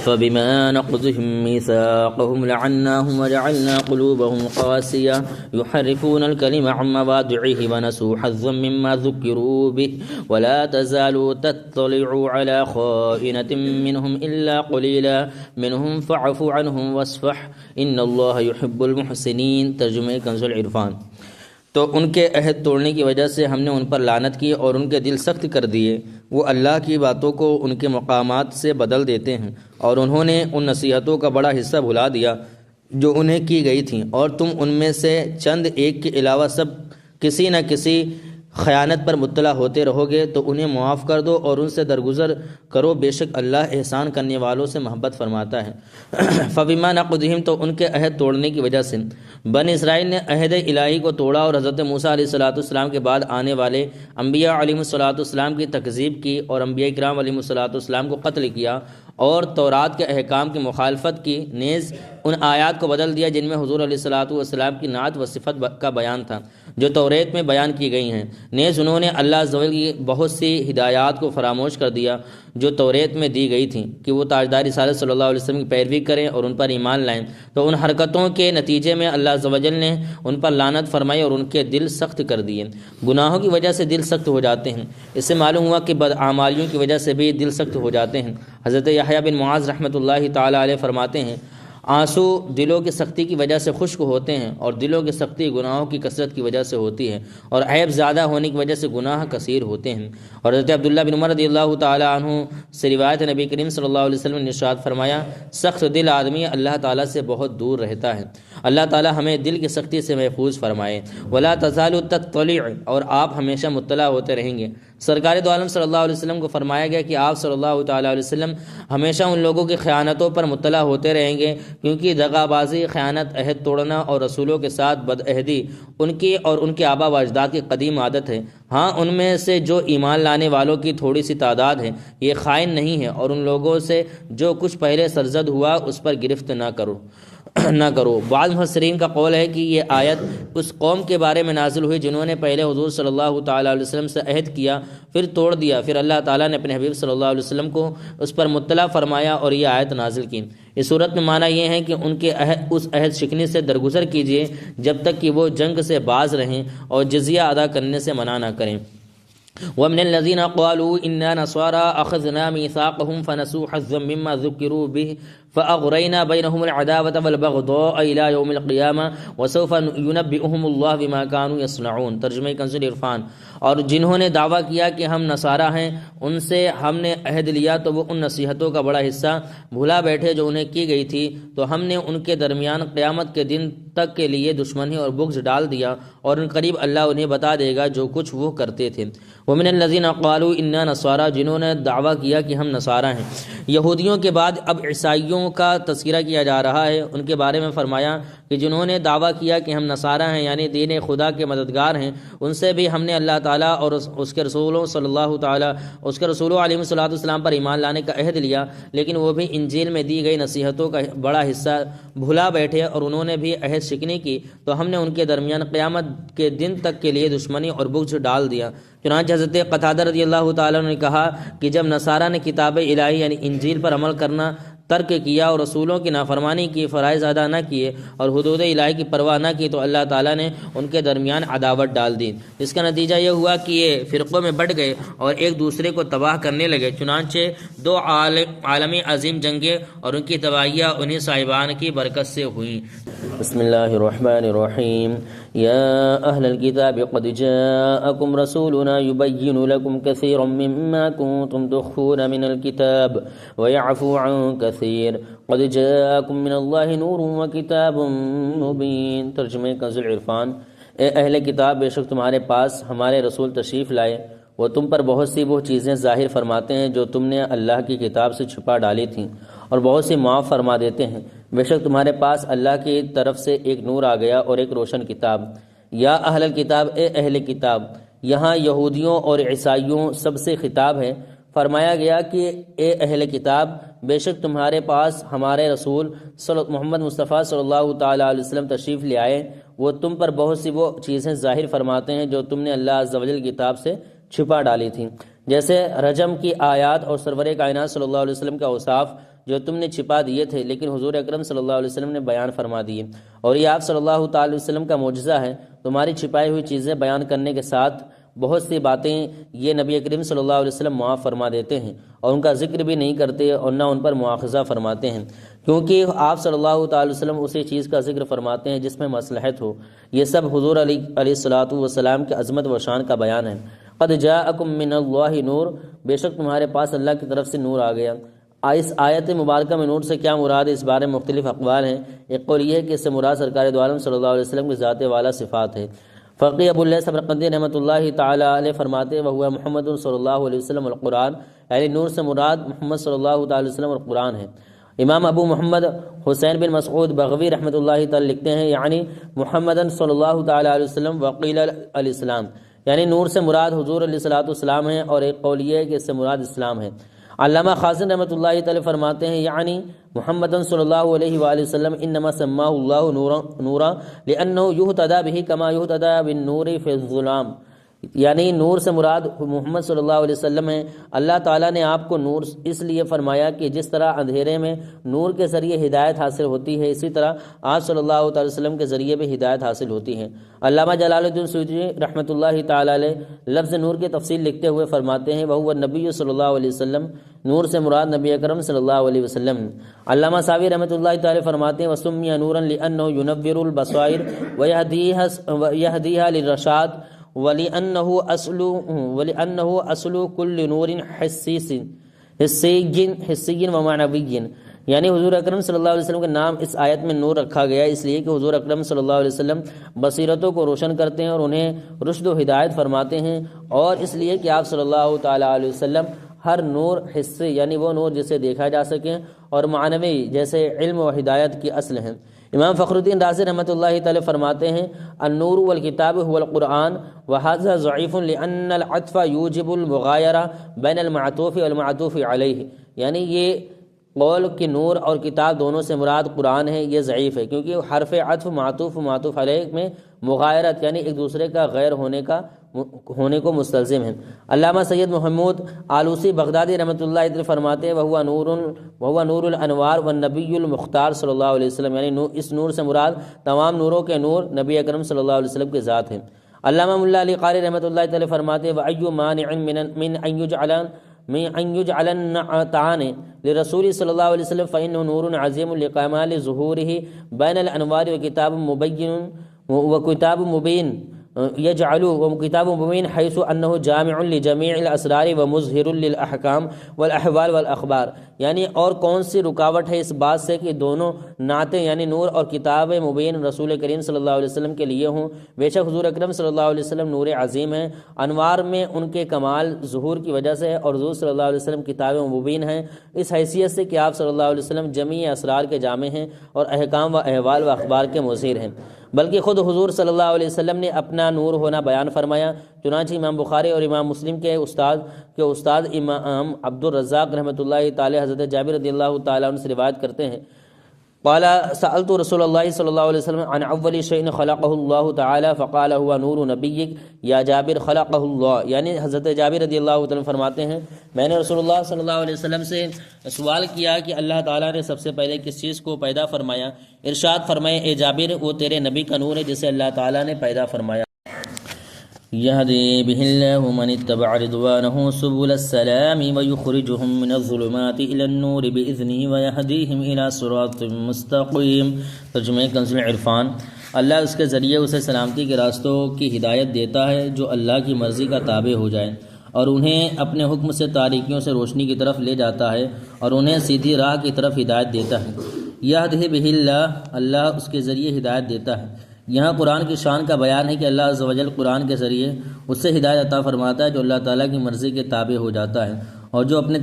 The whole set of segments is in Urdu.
فبما نقضهم ميثاقهم لعناهم وجعلنا قلوبهم قاسية يحرفون الكلم عن مواضعه ونسوا حظا مما ذكروا به ولا تزال تطلع على خائنة منهم إلا قليلا منهم فاعف عنهم واصفح إن الله يحب المحسنين. ترجمہ کنز العرفان. تو ان کے عہد توڑنے کی وجہ سے ہم نے ان پر لعنت کی اور ان کے دل سخت کر دیے. وہ اللہ کی باتوں کو ان کے مقامات سے بدل دیتے ہیں اور انہوں نے ان نصیحتوں کا بڑا حصہ بھلا دیا جو انہیں کی گئی تھیں، اور تم ان میں سے چند ایک کے علاوہ سب کسی نہ کسی خیانت پر مطلع ہوتے رہو گے تو انہیں معاف کر دو اور ان سے درگزر کرو، بے شک اللہ احسان کرنے والوں سے محبت فرماتا ہے. فبما نقضهم، تو ان کے عہد توڑنے کی وجہ سے بن اسرائیل نے عہد الہی کو توڑا اور حضرت موسیٰ علیہ السلام کے بعد آنے والے انبیاء علیہ السلام کی تکذیب کی اور انبیاء کرام علیہ السلام کو قتل کیا اور تورات کے احکام کی مخالفت کی، نیز ان آیات کو بدل دیا جن میں حضور علیہ السلام کی نعت و صفت کا بیان تھا جو توریت میں بیان کی گئی ہیں. نیز انہوں نے اللہ عز و جل کی بہت سی ہدایات کو فراموش کر دیا جو توریت میں دی گئی تھیں کہ وہ تاجدار رسالت صلی اللہ علیہ وسلم کی پیروی کریں اور ان پر ایمان لائیں. تو ان حرکتوں کے نتیجے میں اللہ عز و جل نے ان پر لعنت فرمائی اور ان کے دل سخت کر دیے. گناہوں کی وجہ سے دل سخت ہو جاتے ہیں. اس سے معلوم ہوا کہ بدعمالیوں کی وجہ سے بھی دل سخت ہو جاتے ہیں. حضرت یحییٰ بن معاذ رحمۃ اللہ تعالیٰ علیہ فرماتے ہیں، آنسو دلوں کی سختی کی وجہ سے خشک ہوتے ہیں اور دلوں کی سختی گناہوں کی کثرت کی وجہ سے ہوتی ہے اور عیب زیادہ ہونے کی وجہ سے گناہ کثیر ہوتے ہیں. اور حضرت عبداللہ بن عمر رضی اللہ تعالیٰ عنہ سے روایت نبی کریم صلی اللہ علیہ وسلم نے ارشاد فرمایا، سخت دل آدمی اللہ تعالیٰ سے بہت دور رہتا ہے. اللہ تعالیٰ ہمیں دل کی سختی سے محفوظ فرمائے. ولا تزال تطلع، اور آپ ہمیشہ مطلع ہوتے رہیں گے. سرکار دو عالم صلی اللہ علیہ وسلم کو فرمایا گیا کہ آپ صلی اللہ تعالیٰ علیہ وسلم ہمیشہ ان لوگوں کی خیانتوں پر مطلع ہوتے رہیں گے، کیونکہ دغا بازی، خیانت، عہد توڑنا اور رسولوں کے ساتھ بدعہدی ان کی اور ان کے آبا و اجداد کی قدیم عادت ہے. ہاں، ان میں سے جو ایمان لانے والوں کی تھوڑی سی تعداد ہے یہ خائن نہیں ہے، اور ان لوگوں سے جو کچھ پہلے سرزد ہوا اس پر گرفت نہ کرو. بعض مفسرین کا قول ہے کہ یہ آیت اس قوم کے بارے میں نازل ہوئی جنہوں نے پہلے حضور صلی اللہ تعالیٰ علیہ وسلم سے عہد کیا پھر توڑ دیا، پھر اللہ تعالیٰ نے اپنے حبیب صلی اللہ علیہ وسلم کو اس پر مطلع فرمایا اور یہ آیت نازل کی. اس صورت میں معنی یہ ہے کہ ان کے اس عہد شکنی سے درگزر کیجیے جب تک کہ وہ جنگ سے باز رہیں اور جزیہ ادا کرنے سے منع نہ کریں. وَمِنَ الَّذِينَ قَالُوا إِنَّا نَصَارَىٰ أَخَذْنَا مِيثَاقَهُمْ فَنَسُوا حَظًّا مِّمَّا ذُكِّرُوا بِهِ فَأَغْرَيْنَا بَيْنَهُمُ الْعَدَاوَةَ وَالْبَغْضَاءَ إِلَىٰ يَوْمِ الْقِيَامَةِ وَسَوْفَ يُنَبِّئُهُمُ اللَّهُ بِمَا كَانُوا يَصْنَعُونَ. ترجمہ کنز العرفان. اور جنہوں نے دعویٰ کیا کہ ہم نصارہ ہیں، ان سے ہم نے عہد لیا تو وہ ان نصیحتوں کا بڑا حصہ بھلا بیٹھے جو انہیں کی گئی تھی، تو ہم نے ان کے درمیان قیامت کے دن تک کے لیے دشمنی اور بغض ڈال دیا، اور ان قریب اللہ انہیں بتا دے گا جو کچھ وہ کرتے تھے. وَمِنَ الَّذِينَ قَالُوا إِنَّا نَصَارَىٰ، جنہوں نے دعویٰ کیا کہ ہم نصارہ ہیں. یہودیوں کے بعد اب عیسائیوں کا تذکرہ کیا جا رہا ہے. ان کے بارے میں فرمایا کہ جنہوں نے دعویٰ کیا کہ ہم نصارہ ہیں یعنی دین خدا کے مددگار ہیں، ان سے بھی ہم نے اللہ تعالیٰ اور اس کے رسولوں علیہ السلام پر ایمان لانے کا عہد لیا، لیکن وہ بھی انجیل میں دی گئی نصیحتوں کا بڑا حصہ بھلا بیٹھے اور انہوں نے بھی عہد شکنی کی، تو ہم نے ان کے درمیان قیامت کے دن تک کے لیے دشمنی اور بغض ڈال دیا. چنانچہ حضرت قتادہ رضی اللہ تعالیٰ نے کہا کہ جب نصارہ نے کتاب الہی یعنی انجیل پر عمل کرنا ترک کیا اور رسولوں کی نافرمانی کی، فرائض ادا نہ کیے اور حدود الہی کی پرواہ نہ کی، تو اللہ تعالیٰ نے ان کے درمیان عداوت ڈال دی. اس کا نتیجہ یہ ہوا کہ یہ فرقوں میں بٹ گئے اور ایک دوسرے کو تباہ کرنے لگے. چنانچہ دو عالمی عظیم جنگیں اور ان کی تباہیاں انہی صاحبان کی برکت سے ہوئیں. بسم اللہ الرحمن الرحیم. یا اہل الکتاب قد جاءکم رسولنا یبین لکم کثیرا مما کنتم تخفون من الکتاب ویعفو عن کثیر قد جاءکم من اللہ نور وکتاب مبین. ترجمہ کنز العرفان. اے اہل کتاب، بے شک تمہارے پاس ہمارے رسول تشریف لائے، وہ تم پر بہت سی وہ چیزیں ظاہر فرماتے ہیں جو تم نے اللہ کی کتاب سے چھپا ڈالی تھیں، اور بہت سی معاف فرما دیتے ہیں. بے شک تمہارے پاس اللہ کی طرف سے ایک نور آ گیا اور ایک روشن کتاب. یا اہل الکتاب، اے اہل کتاب. یہاں یہودیوں اور عیسائیوں سب سے خطاب ہے. فرمایا گیا کہ اے اہل کتاب، بے شک تمہارے پاس ہمارے رسول محمد مصطفیٰ صلی اللہ تعالیٰ علیہ وسلم تشریف لے آئے، وہ تم پر بہت سی وہ چیزیں ظاہر فرماتے ہیں جو تم نے اللہ عز و جل کی کتاب سے چھپا ڈالی تھیں، جیسے رجم کی آیات اور سرور کائنات صلی اللہ علیہ وسلم کا اوصاف جو تم نے چھپا دیے تھے لیکن حضور اکرم صلی اللہ علیہ وسلم نے بیان فرما دیے، اور یہ آپ صلی اللہ تعالی علیہ وسلم کا معجزہ ہے۔ تمہاری چھپائی ہوئی چیزیں بیان کرنے کے ساتھ بہت سی باتیں یہ نبی کریم صلی اللہ علیہ وسلم معاف فرما دیتے ہیں، اور ان کا ذکر بھی نہیں کرتے اور نہ ان پر مواخذہ فرماتے ہیں، کیونکہ آپ صلی اللہ تعالی وسلم اسی چیز کا ذکر فرماتے ہیں جس میں مصلحت ہو۔ یہ سب حضور علیہ الصلوۃ والسلام کی عظمت و شان کا بیان ہے۔ قد جاءکم من اللہ نور، بے شک تمہارے پاس اللہ کی طرف سے نور آ گیا۔ اس آیت مبارکہ میں نور سے کیا مراد ہے، اس بارے میں مختلف اقوال ہیں۔ ایک قول یہ ہے کہ اس سے مراد سرکار دو عالم صلی اللہ علیہ وسلم کی ذات والا صفات ہے۔ فقی ابو اللہ سمرقندی رحمۃ اللہ تعالی علیہ فرماتے ہیں وہ محمد صلی اللہ علیہ وسلم القرآن، یعنی نور سے مراد محمد صلی اللہ تعالی وسلم اور قرآن ہے۔ امام ابو محمد حسین بن مسعود بغوی رحمۃ اللہ تعالی لکھتے ہیں یعنی محمد صلی اللہ تعالی علیہ وسلم وقیل الاسلام، یعنی نور سے مراد حضور علیہ الصلوۃ والسلام ہے، اور ایک قول یہ ہے کہ اس سے مراد اسلام ہے۔ علامہ خازن رحمۃ اللہ تعالی فرماتے ہیں یعنی محمد صلی اللہ علیہ وآلہ وسلم انما سماه اللہ نورا لانه یہتدی به کما یہتدی بالنور فی الظلام، یعنی نور سے مراد محمد صلی اللہ علیہ وسلم ہے۔ اللہ تعالیٰ نے آپ کو نور اس لیے فرمایا کہ جس طرح اندھیرے میں نور کے ذریعے ہدایت حاصل ہوتی ہے، اسی طرح آپ صلی اللہ تعالی وسلم کے ذریعے بھی ہدایت حاصل ہوتی ہے۔ علامہ جلال الدین سیوطی رحمۃ اللہ تعالی علیہ لفظ نور کی تفصیل لکھتے ہوئے فرماتے ہیں وہو نبی صلی اللہ علیہ وسلم، نور سے مراد نبی اکرم صلی اللہ علیہ وسلم۔ علامہ ساوی رحمۃ اللہ تعالی فرماتے ہیں وسمی نورا لانه ينور البصائر ويهديها للرشاد ولأنه أصل كل نور حسی و معنوی، یعنی حضور اکرم صلی اللہ علیہ وسلم کا نام اس آیت میں نور رکھا گیا اس لیے کہ حضور اکرم صلی اللہ علیہ وسلم بصیرتوں کو روشن کرتے ہیں اور انہیں رشد و ہدایت فرماتے ہیں، اور اس لیے کہ آپ صلی اللہ تعالی علیہ وسلم ہر نور حصے یعنی وہ نور جسے دیکھا جا سکے اور معنوی جیسے علم و ہدایت کی اصل ہیں۔ امام فخر الدین رازی رحمۃ اللہ تعالی فرماتے ہیں النور والکتاب هو القرآن وهذا ضعیف لأن العطف یوجب المغایرہ بین المعطوف والمعطوف علیہ، یعنی یہ قول کہ نور اور کتاب دونوں سے مراد قرآن ہے یہ ضعیف ہے، کیونکہ حرف عطف معطوف و معطوف علیہ میں مغایرت یعنی ایک دوسرے کا غیر ہونے کو مستلزم ہے۔ علامہ سید محمود آلوسی بغدادی رحمۃ اللہ تعالی فرماتے ہیں وہو نور الانوار والنبی المختار صلی اللہ علیہ وسلم، یعنی اس نور سے مراد تمام نوروں کے نور نبی اکرم صلی اللہ علیہ وسلم کی ذات ہے۔ علامہ ملا علی قاری رحمۃ اللہ تعالی فرماتے ہیں وَأَيُّ مَانِعٍ من ان يجعل النعتان لرسول صلی اللہ علیہ وسلم فإنه نور عظیم لکمال ظہورہ بین الانوار وکتاب مبین یجعل کتاب مبین حیث انہ جامع لجمیع الاسرار ومظہر للاحکام والاحوال والاخبار، یعنی اور کون سی رکاوٹ ہے اس بات سے کہ دونوں نعتیں یعنی نور اور کتاب مبین رسول کریم صلی اللہ علیہ وسلم کے لیے ہوں۔ بے شک حضور اکرم صلی اللہ علیہ وسلم نور عظیم ہیں، انوار میں ان کے کمال ظہور کی وجہ سے، اور حضور صلی اللہ علیہ وسلم کتاب مبین ہیں اس حیثیت سے کہ آپ صلی اللہ علیہ وسلم جمیع اسرار کے جامع ہیں اور احکام و احوال و اخبار کے مظہر ہیں، بلکہ خود حضور صلی اللہ علیہ وسلم نے اپنا نور ہونا بیان فرمایا۔ چنانچہ امام بخاری اور امام مسلم کے استاد امام عبد الرزاق رحمۃ اللہ تعالی حضرت جابر رضی اللہ تعالیٰ عنہ سے روایت کرتے ہیں قال سألت رسول اللہ صلی اللہ علیہ وسلم عن اول شيء خلقه اللہ تعالی فقال هو نور نبیک یا جابر خلقه اللہ، یعنی حضرت جابر رضی اللہ تعالیٰ فرماتے ہیں میں نے رسول اللہ صلی اللہ علیہ وسلم سے سوال کیا کہ اللہ تعالیٰ نے سب سے پہلے کس چیز کو پیدا فرمایا؟ ارشاد فرمائے اے جابر وہ تیرے نبی کا نور ہے جسے اللہ تعالیٰ نے پیدا فرمایا۔ يهدي به الله من اتبع رضوانه سبل السلام ويخرجهم من الظلمات إلى النور بإذنه ويهديهم إلى صراط مستقيم۔ ترجمہ کنز العرفان، اللہ اس کے ذریعے اسے سلامتی کے راستوں کی ہدایت دیتا ہے جو اللہ کی مرضی کا تابع ہو جائے، اور انہیں اپنے حکم سے تاریکیوں سے روشنی کی طرف لے جاتا ہے اور انہیں سیدھی راہ کی طرف ہدایت دیتا ہے۔ يهدي به الله، اللہ اس کے ذریعے ہدایت دیتا ہے۔ یہاں قرآن کی شان کا بیان ہے کہ اللہ عز و جل قرآن کے ذریعے اس سے ہدایت عطا فرماتا ہے جو اللہ تعالیٰ کی مرضی کے تابع ہو جاتا ہے، اور جو اپنے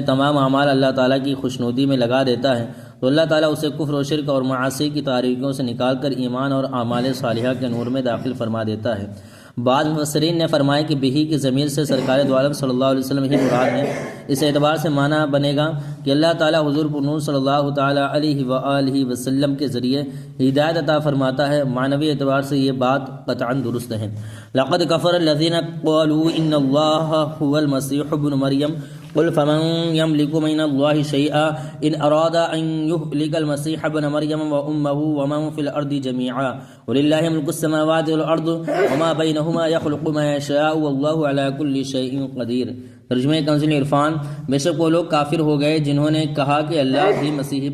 تمام اعمال اللہ تعالیٰ کی خوشنودی میں لگا دیتا ہے تو اللہ تعالیٰ اسے کفر و شرک اور معاصی کی تاریکیوں سے نکال کر ایمان اور اعمال صالحہ کے نور میں داخل فرما دیتا ہے۔ بعض مفسرین نے فرمایا کہ بہی کی ضمیر سے سرکار دو عالم صلی اللہ علیہ وسلم ہی مراد ہے۔ اس اعتبار سے معنی بنے گا کہ اللہ تعالیٰ حضور پر نور صلی اللہ تعالیٰ علیہ وآلہ وسلم کے ذریعے ہدایت عطا فرماتا ہے۔ معنوی اعتبار سے یہ بات قطعاً درست ہے۔ لقد کفر الذین قالوا ان اللہ هو المسیح ابن مریم قل فمن يملك من الله شيئا إن أراد أن يهلك المسيح ابن مريم وأمه ومن في الأرض جميعا ولله ملك السماوات والأرض وما بينهما يخلق ما يشاء والله على كل شيء قدير۔ ترجمہ کنز عرفان، بے شک وہ لوگ کافر ہو گئے جنہوں نے کہا کہ اللہ ہی مسیح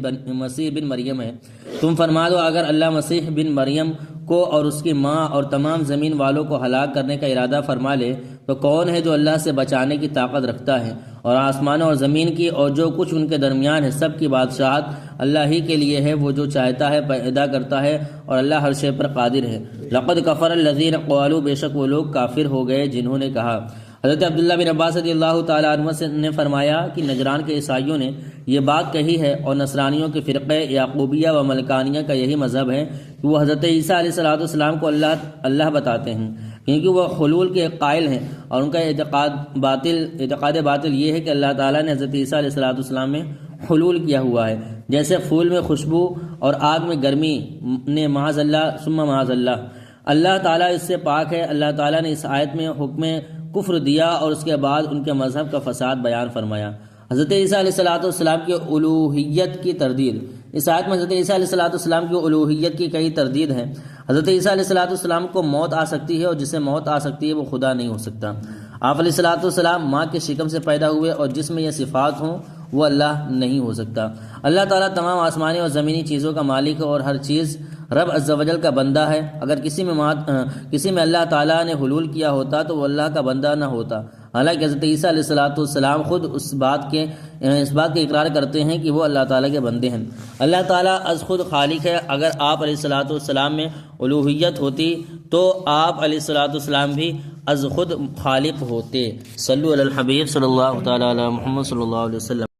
بن مریم ہے۔ تم فرما دو اگر اللہ مسیح بن مریم کو اور اس کی ماں اور تمام زمین والوں کو ہلاک کرنے کا ارادہ فرما لے تو کون ہے جو اللہ سے بچانے کی طاقت رکھتا ہے؟ اور آسمانوں اور زمین کی اور جو کچھ ان کے درمیان ہے سب کی بادشاہت اللہ ہی کے لیے ہے، وہ جو چاہتا ہے پیدا کرتا ہے اور اللہ ہر شے پر قادر ہے۔ لقد کفر الذین قالوا، بے شک وہ لوگ کافر ہو گئے جنہوں نے کہا۔ حضرت عبداللہ بن عباس رضی اللہ تعالیٰ عنہ نے فرمایا کہ نجران کے عیسائیوں نے یہ بات کہی ہے اور نصرانیوں کے فرقے یعقوبیہ و ملکانیہ کا یہی مذہب ہے کہ وہ حضرت عیسیٰ علیہ السلام کو اللہ بتاتے ہیں، کیونکہ وہ حلول کے قائل ہیں، اور ان کا اعتقاد باطل یہ ہے کہ اللہ تعالیٰ نے حضرت عیسیٰ علیہ السلام میں حلول کیا ہوا ہے، جیسے پھول میں خوشبو اور آگ میں گرمی نے معاذ اللہ ثم معاذ اللہ۔ اللہ تعالیٰ اس سے پاک ہے۔ اللہ تعالیٰ نے اس آیت میں حکم کفر دیا اور اس کے بعد ان کے مذہب کا فساد بیان فرمایا۔ حضرت عیسیٰ علیہ السلام کی الوہیت کی تردید، اس آیت میں حضرت عیسیٰ علیہ السلام کی الوہیت کی کئی تردید ہے۔ حضرت عیسیٰ علیہ السلام کو موت آ سکتی ہے، اور جسے موت آ سکتی ہے وہ خدا نہیں ہو سکتا۔ آپ علیہ السلام ماں کے شکم سے پیدا ہوئے، اور جس میں یہ صفات ہوں وہ اللہ نہیں ہو سکتا۔ اللہ تعالیٰ تمام آسمانی اور زمینی چیزوں کا مالک ہے اور ہر چیز رب عز و جل کا بندہ ہے۔ اگر کسی میں اللہ تعالیٰ نے حلول کیا ہوتا تو وہ اللہ کا بندہ نہ ہوتا، حالانکہ حضرت عیسیٰ علیہ السلام خود اس بات کے اقرار کرتے ہیں کہ وہ اللہ تعالیٰ کے بندے ہیں۔ اللہ تعالیٰ از خود خالق ہے۔ اگر آپ علیہ السلام میں الوہیت ہوتی تو آپ علیہ السلام بھی از خود خالق ہوتے۔ صلو علی الحبیب صلی اللہ تعالیٰ علی محمد صلی اللہ علیہ وسلم۔